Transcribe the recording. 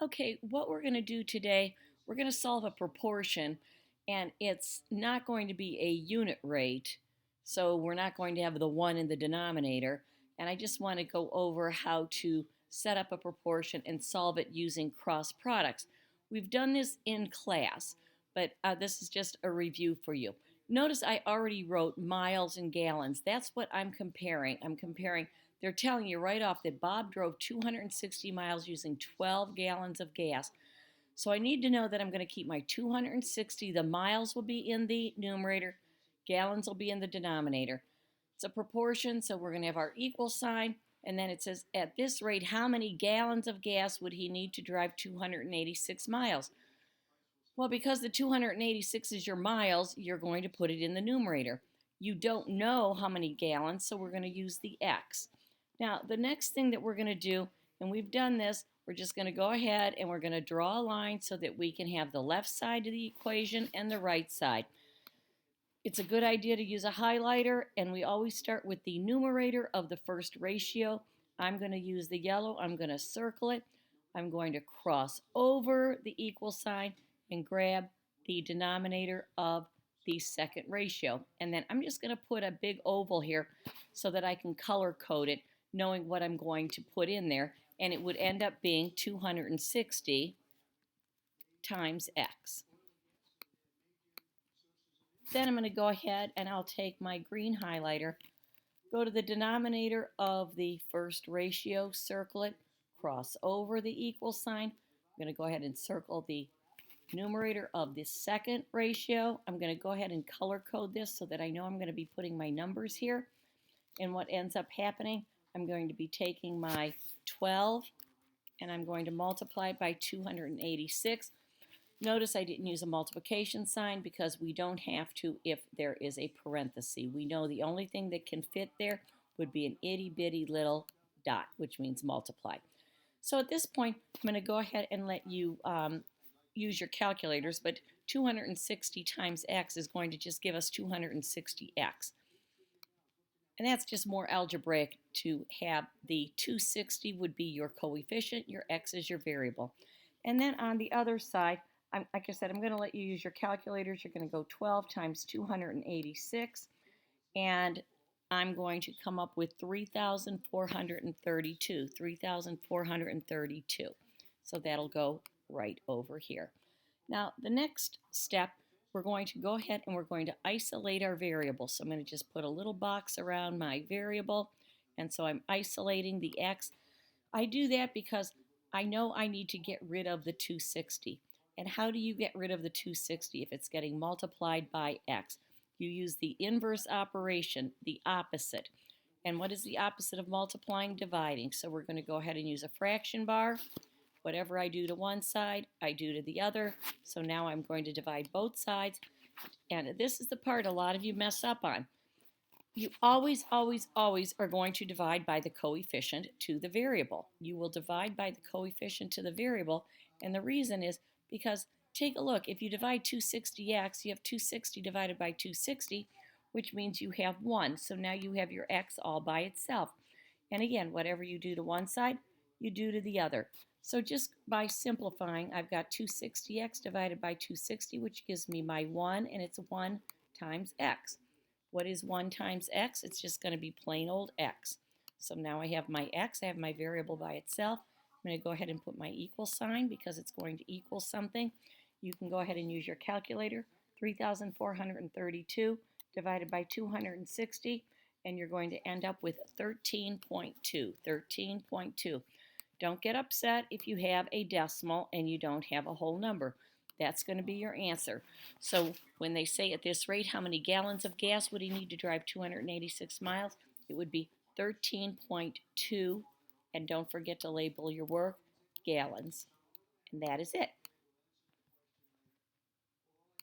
Okay, what we're going to do today, we're going to solve a proportion, and it's not going to be a unit rate, so we're not going to have the 1 in the denominator. And I just want to go over how to set up a proportion and solve it using cross products. We've done this in class, but this is just a review for you. Notice I already wrote miles and gallons. That's what I'm comparing. They're telling you right off that Bob drove 260 miles using 12 gallons of gas. So I need to know that I'm going to keep my 260. The miles will be in the numerator, gallons will be in the denominator. It's a proportion, so we're going to have our equal sign. And then it says, at this rate, how many gallons of gas would he need to drive 286 miles? Well, because the 286 is your miles, you're going to put it in the numerator. You don't know how many gallons, so we're going to use the x. Now, the next thing that we're going to do, and we've done this, we're just going to go ahead and we're going to draw a line so that we can have the left side of the equation and the right side. It's a good idea to use a highlighter, and we always start with the numerator of the first ratio. I'm going to use the yellow. I'm going to circle it. I'm going to cross over the equal sign and grab the denominator of the second ratio. And then I'm just going to put a big oval here so that I can color code it, knowing what I'm going to put in there. And it would end up being 260 times x. Then I'm going to go ahead and I'll take my green highlighter, go to the denominator of the first ratio, circle it, cross over the equal sign. I'm going to go ahead and circle the numerator of the second ratio. I'm going to go ahead and color code this so that I know I'm going to be putting my numbers here. And what ends up happening, I'm going to be taking my 12 and I'm going to multiply it by 286. Notice I didn't use a multiplication sign because we don't have to if there is a parenthesis. We know the only thing that can fit there would be an itty bitty little dot, which means multiply. So at this point, I'm going to go ahead and let you use your calculators, but 260 times x is going to just give us 260x. And that's just more algebraic to have the 260 would be your coefficient, your x is your variable. And then on the other side, like I said, I'm going to let you use your calculators. You're going to go 12 times 286, and I'm going to come up with 3,432. 3,432. So that'll go right over here. Now, the next step, we're going to go ahead and we're going to isolate our variable. So I'm going to just put a little box around my variable, and so I'm isolating the x. I do that because I know I need to get rid of the 260. And how do you get rid of the 260 if it's getting multiplied by x? You use the inverse operation, the opposite. And what is the opposite of multiplying? Dividing. So we're going to go ahead and use a fraction bar. Whatever I do to one side, I do to the other. So now I'm going to divide both sides. And this is the part a lot of you mess up on. You always, always, always are going to divide by the coefficient to the variable. You will divide by the coefficient to the variable, and the reason is because take a look. If you divide 260x, you have 260 divided by 260, which means you have 1. So now you have your x all by itself. And again, whatever you do to one side, you do to the other. So just by simplifying, I've got 260x divided by 260, which gives me my 1, and it's 1 times x. What is 1 times x? It's just going to be plain old x. So now I have my x, I have my variable by itself. I'm going to go ahead and put my equal sign because it's going to equal something. You can go ahead and use your calculator. 3,432 divided by 260, and you're going to end up with 13.2. 13.2. Don't get upset if you have a decimal and you don't have a whole number. That's going to be your answer. So when they say at this rate, how many gallons of gas would he need to drive 286 miles? It would be 13.2. And don't forget to label your work gallons. And that is it.